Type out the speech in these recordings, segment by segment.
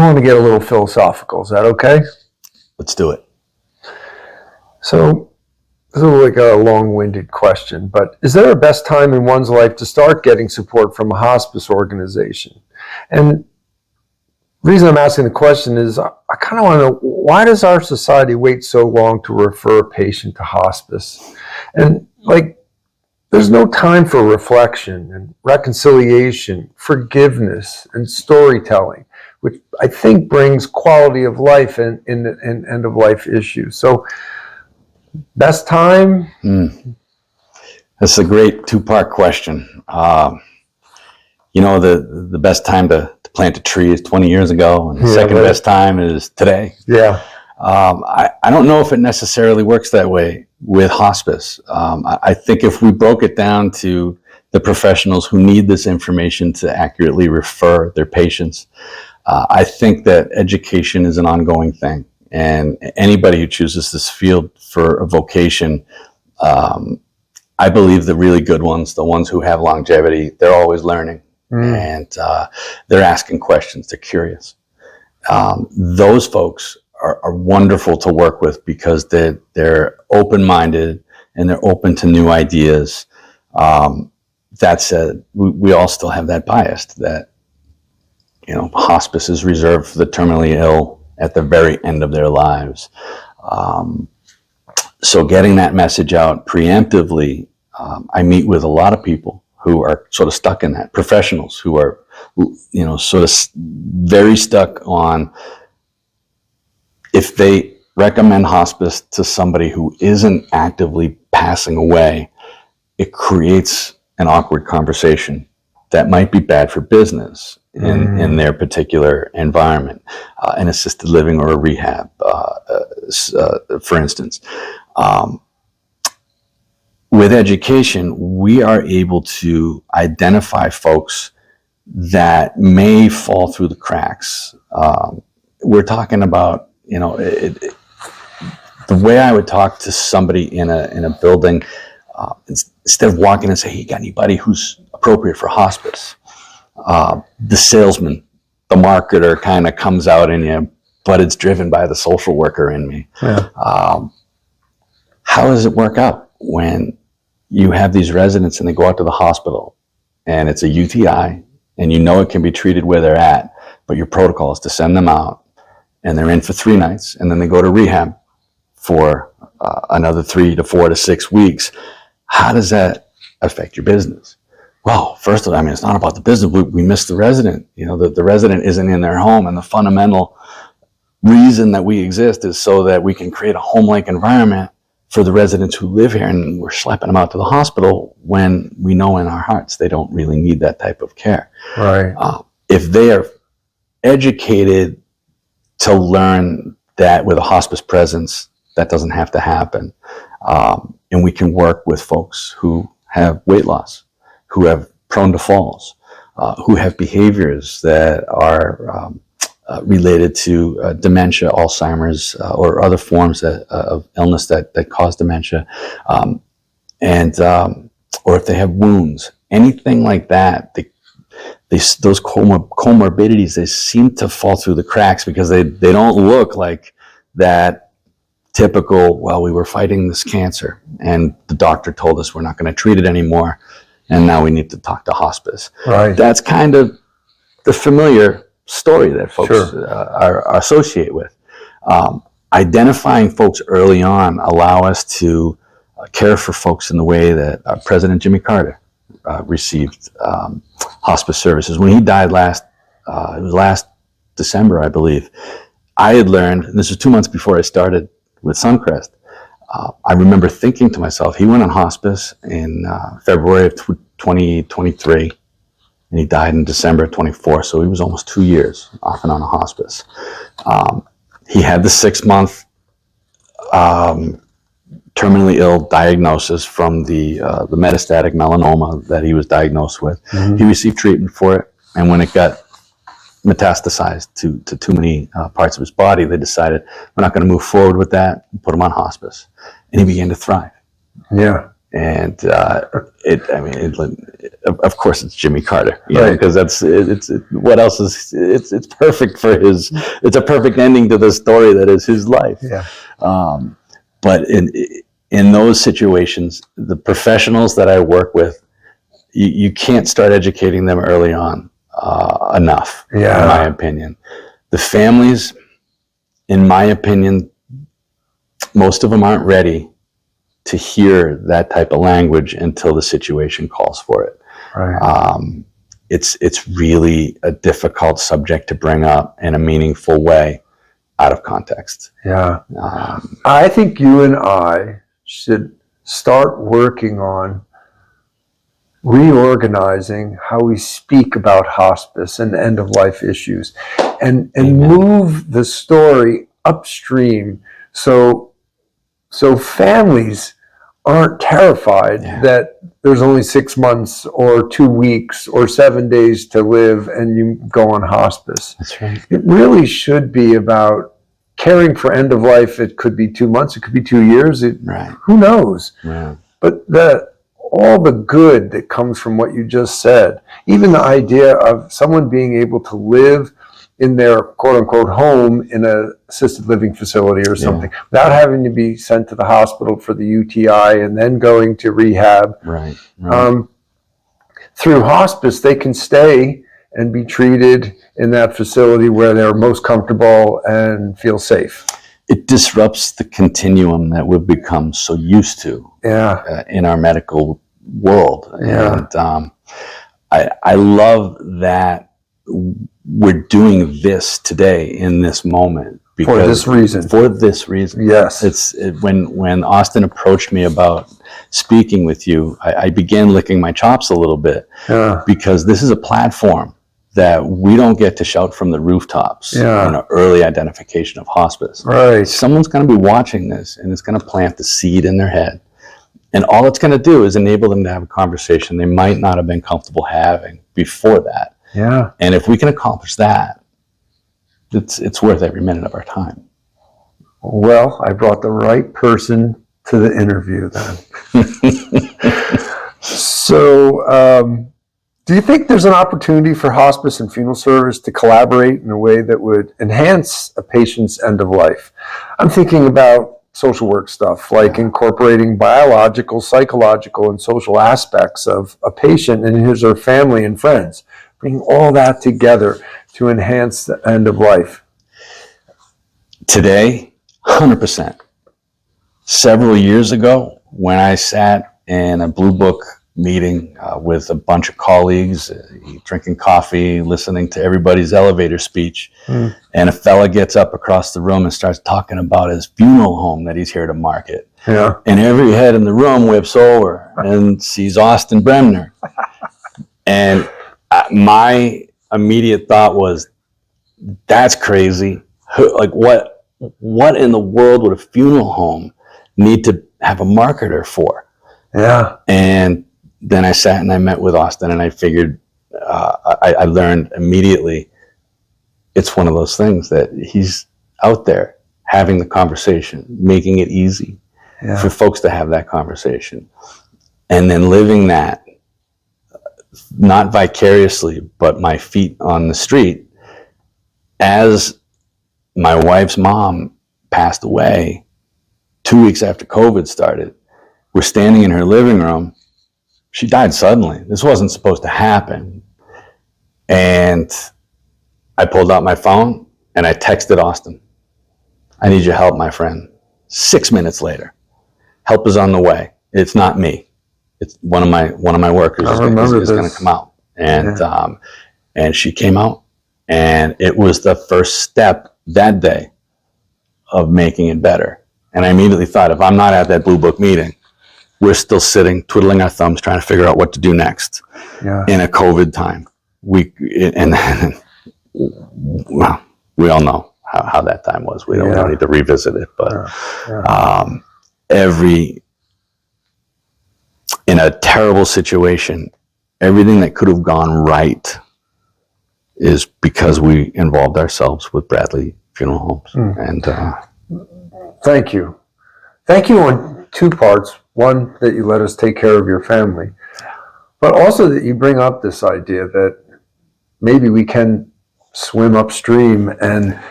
want to get a little philosophical. Is that okay? Let's do it. So, this is like a long-winded question, but is there a best time in one's life to start getting support from a hospice organization? And the reason I'm asking the question is I kind of want to know, why does our society wait so long to refer a patient to hospice? And there's no time for reflection and reconciliation, forgiveness, and storytelling, which I think brings quality of life in end-of-life issues. So, best time? That's a great two-part question. The best time to plant a tree is 20 years ago, and the second best time is today. Yeah. I don't know if it necessarily works that way with hospice. I think if we broke it down to the professionals who need this information to accurately refer their patients, I think that education is an ongoing thing. And anybody who chooses this field for a vocation, I believe the really good ones, the ones who have longevity, they're always learning. And they're asking questions, they're curious. Those folks are wonderful to work with because they're open-minded and they're open to new ideas. That said, we all still have that bias that, hospice is reserved for the terminally ill at the very end of their lives. So getting that message out preemptively, I meet with a lot of people who are sort of stuck in that, professionals who are, sort of very stuck on, if they recommend hospice to somebody who isn't actively passing away, it creates an awkward conversation that might be bad for business in their particular environment, an assisted living or a rehab, for instance. With education, we are able to identify folks that may fall through the cracks. We're talking about, the way I would talk to somebody in a building, instead of walking and say, "Hey, you got anybody who's appropriate for hospice?" The salesman, the marketer kind of comes out in you, but it's driven by the social worker in me. Yeah. How does it work out when you have these residents and they go out to the hospital and it's a UTI and it can be treated where they're at, but your protocol is to send them out and they're in for 3 nights and then they go to rehab for another 3 to 4 to 6 weeks? How does that affect your business? Well, first of all, it's not about the business. We miss the resident. The resident isn't in their home, and the fundamental reason that we exist is so that we can create a home-like environment for the residents who live here, and we're schlepping them out to the hospital when we know in our hearts they don't really need that type of care. Right. If they are educated to learn that with a hospice presence, that doesn't have to happen. And we can work with folks who have weight loss, who have prone to falls, who have behaviors that are related to dementia, Alzheimer's, or other forms of illness that cause dementia, or if they have wounds, anything like that. Those comorbidities, they seem to fall through the cracks because they don't look like that typical, well, we were fighting this cancer and the doctor told us we're not going to treat it anymore and now we need to talk to hospice. Right. That's kind of the familiar story that folks are associated with. Identifying folks early on allow us to care for folks in the way that President Jimmy Carter received hospice services. When he died last December, I believe, I had learned, and this was 2 months before I started with Suncrest, I remember thinking to myself, he went on hospice in February of 2023, and he died in December of 24, so he was almost 2 years off and on a hospice. He had the 6-month terminally ill diagnosis from the metastatic melanoma that he was diagnosed with. Mm-hmm. He received treatment for it, and when it got metastasized to too many parts of his body, they decided we're not going to move forward with that and put him on hospice. And he began to thrive. Yeah. And of course, it's Jimmy Carter, because it's what else is it's perfect for his. It's a perfect ending to the story that is his life. Yeah. But in those situations, the professionals that I work with, you can't start educating them early on enough, in my opinion. The families, in my opinion, most of them aren't ready to hear that type of language until the situation calls for it. Right. It's really a difficult subject to bring up in a meaningful way out of context. Yeah. I think you and I should start working on reorganizing how we speak about hospice and end-of-life issues, and move the story upstream so families aren't terrified that there's only 6 months or 2 weeks or 7 days to live and you go on hospice. That's right. It really should be about caring for end of life. It could be 2 months, it could be 2 years, who knows? Yeah. But all the good that comes from what you just said, even the idea of someone being able to live in their quote-unquote home in an assisted living facility or something, without having to be sent to the hospital for the UTI and then going to rehab. Right. Through hospice, they can stay and be treated in that facility where they're most comfortable and feel safe. It disrupts the continuum that we've become so used to in our medical world. Yeah. And I love that we're doing this today in this moment. For this reason. Yes. When Austin approached me about speaking with you, I began licking my chops a little bit because this is a platform that we don't get to shout from the rooftops. Early identification of hospice. Right. Someone's going to be watching this, and it's going to plant the seed in their head, and all it's going to do is enable them to have a conversation they might not have been comfortable having before that. Yeah. And if we can accomplish that, it's worth every minute of our time. Well, I brought the right person to the interview then. So, do you think there's an opportunity for hospice and funeral service to collaborate in a way that would enhance a patient's end of life? I'm thinking about social work stuff, like incorporating biological, psychological, and social aspects of a patient and his or family and friends, bringing all that together to enhance the end of life. Today, 100%. Several years ago, when I sat in a Blue Book meeting with a bunch of colleagues, drinking coffee, listening to everybody's elevator speech, and a fella gets up across the room and starts talking about his funeral home that he's here to market. Yeah. And every head in the room whips over and sees Austin Bremner. And my immediate thought was, that's crazy. Like, what in the world would a funeral home need to have a marketer for? Yeah. And then I sat and I met with Austin, and I figured, I learned immediately, it's one of those things that he's out there having the conversation, making it easy for folks to have that conversation, and then living that, not vicariously, but my feet on the street. As my wife's mom passed away 2 weeks after COVID started, we're standing in her living room. She died suddenly. This wasn't supposed to happen. And I pulled out my phone and I texted Austin, I need your help, my friend. 6 minutes later, help is on the way. It's not me. It's one of my workers is going to come out. And she came out, and it was the first step that day of making it better. And I immediately thought, if I'm not at that Blue Book meeting, we're still sitting, twiddling our thumbs, trying to figure out what to do next in a COVID time. We all know how that time was. We don't need to revisit it, but in a terrible situation, everything that could have gone right is because we involved ourselves with Bradley Funeral Homes. And thank you. Thank you on two parts. One, that you let us take care of your family, but also that you bring up this idea that maybe we can swim upstream and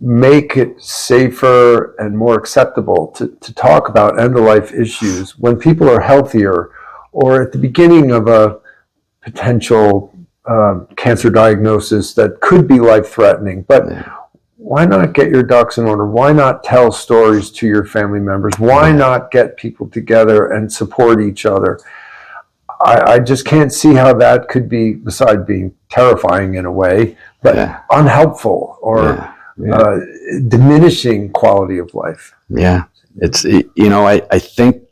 make it safer and more acceptable to talk about end-of-life issues when people are healthier or at the beginning of a potential cancer diagnosis that could be life-threatening. But why not get your ducks in order? Why not tell stories to your family members? Why not get people together and support each other? I just can't see how that could be, besides being terrifying in a way, but unhelpful or diminishing quality of life. Yeah. It's, I think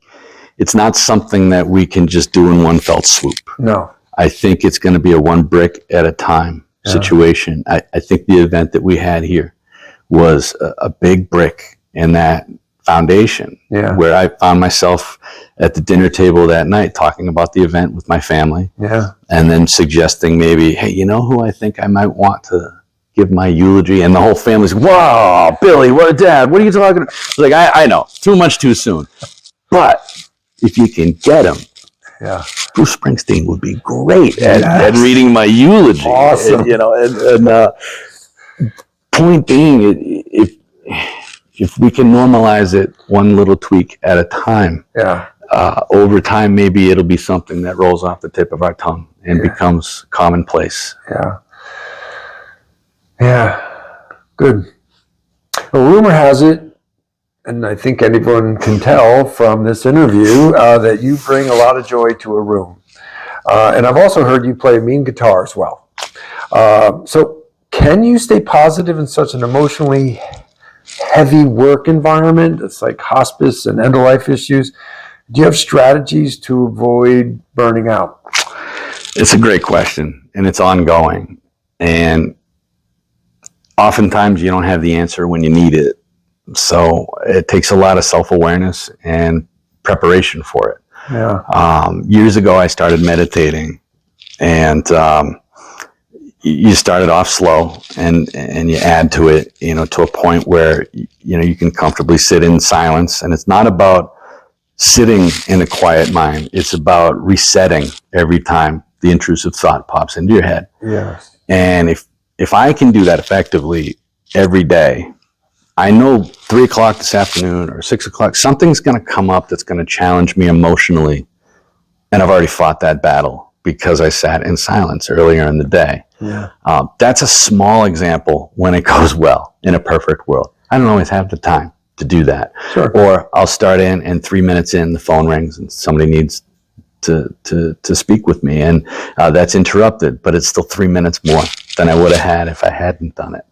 it's not something that we can just do in one fell swoop. No. I think it's going to be a one brick at a time situation. I think the event that we had here was a big brick in that foundation where I found myself at the dinner table that night talking about the event with my family and then suggesting maybe, hey, you know who I think I might want to give my eulogy? And the whole family's, wow, Billy, what, Dad, what are you talking about? I was like, I know, too much too soon. But if you can get him, Bruce Springsteen would be great at reading my eulogy. Awesome. And point being, if we can normalize it one little tweak at a time, over time, maybe it'll be something that rolls off the tip of our tongue and becomes commonplace. Yeah. Good. Well, rumor has it, and I think anyone can tell from this interview, that you bring a lot of joy to a room. And I've also heard you play mean guitar as well. So can you stay positive in such an emotionally heavy work environment? It's like hospice and end-of-life issues. Do you have strategies to avoid burning out? It's a great question, and it's ongoing. And oftentimes you don't have the answer when you need it. So it takes a lot of self-awareness and preparation for it. Years ago, I started meditating, and you started off slow and you add to it, to a point where, you can comfortably sit in silence. And it's not about sitting in a quiet mind. It's about resetting every time the intrusive thought pops into your head. Yes. And if I can do that effectively every day, I know 3 o'clock this afternoon or 6 o'clock, something's going to come up that's going to challenge me emotionally. And I've already fought that battle because I sat in silence earlier in the day. That's a small example when it goes well in a perfect world. I don't always have the time to do that. Or I'll start in, and 3 minutes in, the phone rings and somebody needs to speak with me, and that's interrupted, but it's still 3 minutes more than I would have had if I hadn't done it.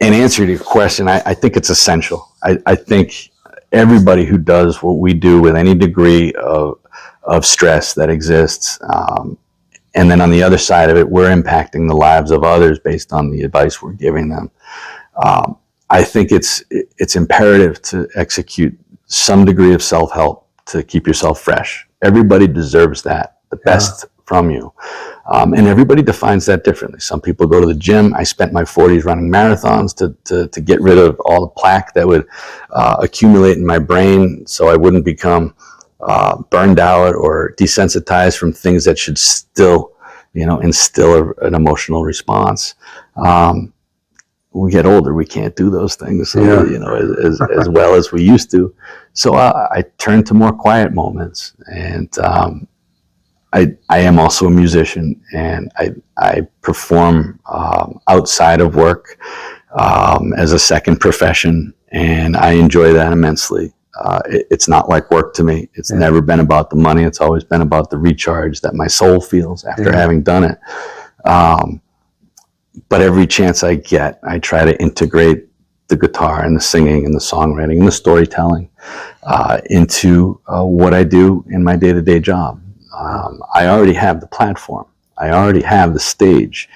In answer to your question, I think it's essential. I think everybody who does what we do with any degree of stress that exists, and then on the other side of it, we're impacting the lives of others based on the advice we're giving them. I think it's imperative to execute some degree of self-help to keep yourself fresh. Everybody deserves that, the best from you. And everybody defines that differently. Some people go to the gym. I spent my 40s running marathons to get rid of all the plaque that would accumulate in my brain so I wouldn't become burned out or desensitized from things that should still, instill an emotional response. We get older, we can't do those things, as well as we used to. So I turn to more quiet moments, and I am also a musician, and I perform outside of work as a second profession, and I enjoy that immensely. It's not like work to me. It's never been about the money. It's always been about the recharge that my soul feels after having done it. But every chance I get, I try to integrate the guitar and the singing and the songwriting and the storytelling into what I do in my day-to-day job. I already have the platform. I already have the stage.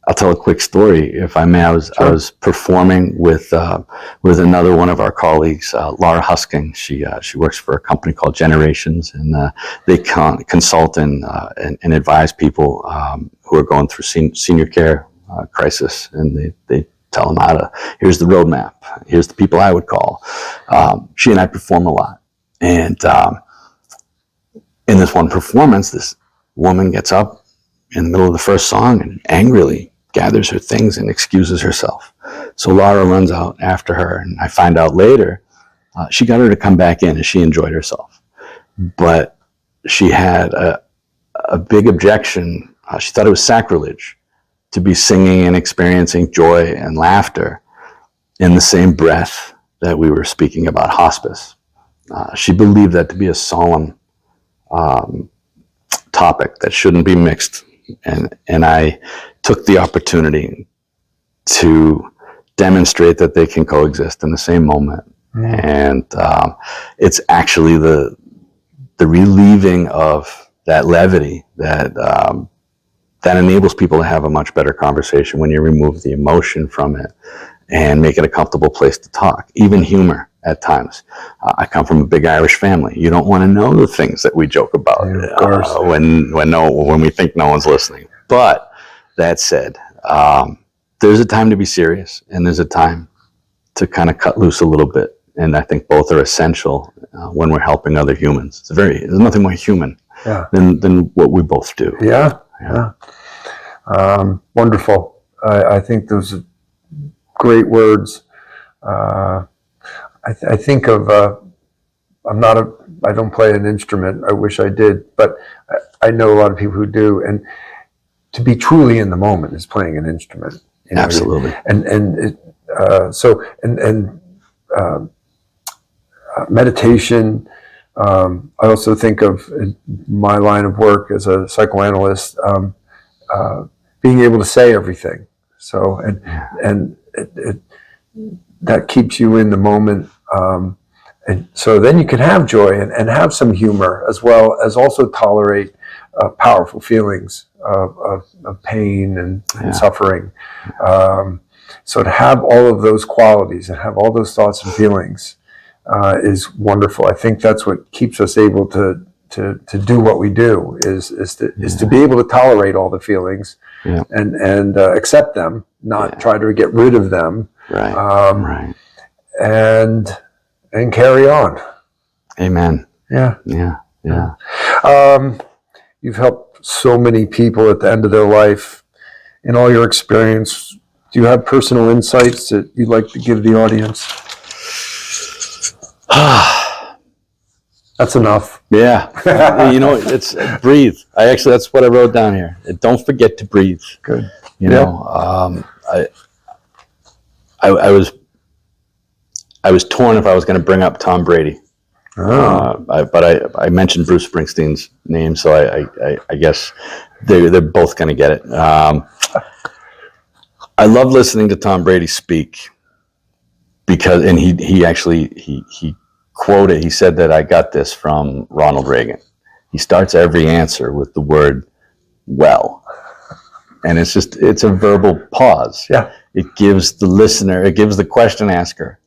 I'll tell a quick story, if I may. I was performing with another one of our colleagues, Laura Husking. She works for a company called Generations, and they consult and advise people who are going through senior care crisis, and they tell them here's the roadmap, here's the people I would call. She and I perform a lot. And in this one performance, this woman gets up in the middle of the first song and angrily gathers her things and excuses herself. So Laura runs out after her, and I find out later she got her to come back in, and she enjoyed herself. But she had a big objection. She thought it was sacrilege to be singing and experiencing joy and laughter in the same breath that we were speaking about hospice. She believed that to be a solemn topic that shouldn't be mixed. And I took the opportunity to demonstrate that they can coexist in the same moment. And it's actually the relieving of that levity that enables people to have a much better conversation when you remove the emotion from it and make it a comfortable place to talk. Even humor at times. I come from a big Irish family. You don't want to know the things that we joke about when we think no one's listening. But that said, there's a time to be serious, and there's a time to kind of cut loose a little bit. And I think both are essential when we're helping other humans. There's nothing more human than what we both do. Yeah. Wonderful. I think those are great words. I think of, I don't play an instrument. I wish I did, but I know a lot of people who do. And to be truly in the moment is playing an instrument. You know? Absolutely. Meditation. I also think of my line of work as a psychoanalyst, being able to say everything. So, and that keeps you in the moment. And so then you can have joy and have some humor, as well as also tolerate powerful feelings of pain and suffering. So to have all of those qualities and have all those thoughts and feelings is wonderful. I think that's what keeps us able to do what we do, is to be able to tolerate all the feelings and accept them, not try to get rid of them. Right. And carry on. Amen. Yeah. You've helped so many people at the end of their life. In all your experience, do you have personal insights that you'd like to give the audience? That's enough. Yeah. It's breathe. That's what I wrote down here. Don't forget to breathe. Good. I was torn if I was going to bring up Tom Brady. But I mentioned Bruce Springsteen's name, so I guess they're both going to get it. I love listening to Tom Brady speak because, and he quoted, he said that I got this from Ronald Reagan. He starts every answer with the word "well," and it's a verbal pause. Yeah. It gives the question asker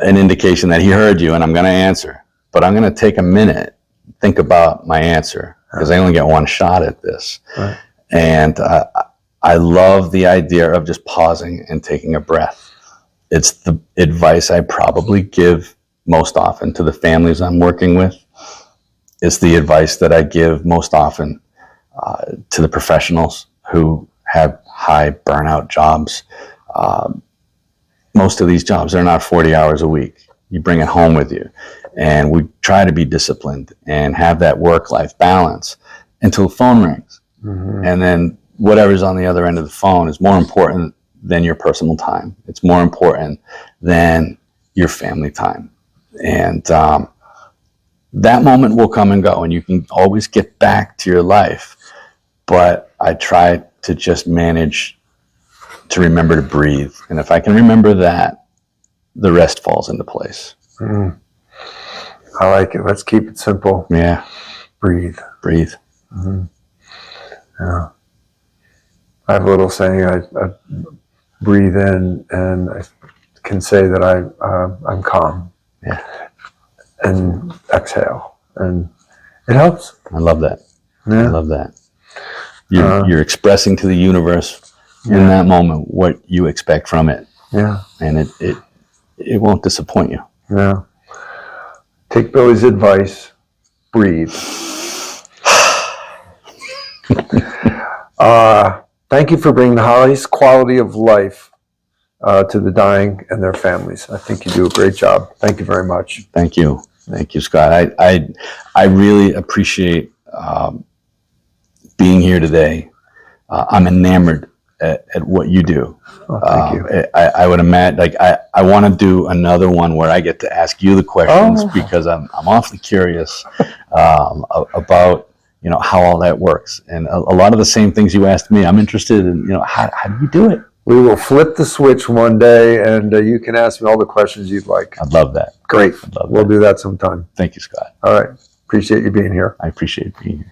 an indication that he heard you and I'm going to answer, but I'm going to take a minute, think about my answer, because I only get one shot at this. Right. And I love the idea of just pausing and taking a breath. It's the advice I probably give most often to the families I'm working with. It's the advice that I give most often to the professionals who have high burnout jobs. Most of these jobs are not 40 hours a week. You bring it home with you. And we try to be disciplined and have that work-life balance until the phone rings. Mm-hmm. And then whatever's on the other end of the phone is more important than your personal time. It's more important than your family time. And that moment will come and go, and you can always get back to your life. But I try to just manage to remember to breathe. And if I can remember that, the rest falls into place. Mm. I like it. Let's keep it simple. Yeah. Breathe. Mm-hmm. Yeah. I have a little saying, I breathe in and I can say that I'm calm. Yeah. And exhale. And it helps. I love that. Yeah. I love that. You're expressing to the universe in that moment what you expect from it. Yeah. And it won't disappoint you. Yeah. Take Billy's advice. Breathe. Thank you for bringing the highest quality of life to the dying and their families. I think you do a great job. Thank you very much. Thank you, Scott. I really appreciate being here today. I'm enamored at what you do. Oh, thank you. I would imagine, like, I want to do another one where I get to ask you the questions because I'm awfully curious about, you know, how all that works. And a lot of the same things you asked me, I'm interested in, you know, how do you do it? We will flip the switch one day, and you can ask me all the questions you'd like. I'd love that. Great. We'll do that sometime. Thank you, Scott. All right. Appreciate you being here. I appreciate being here.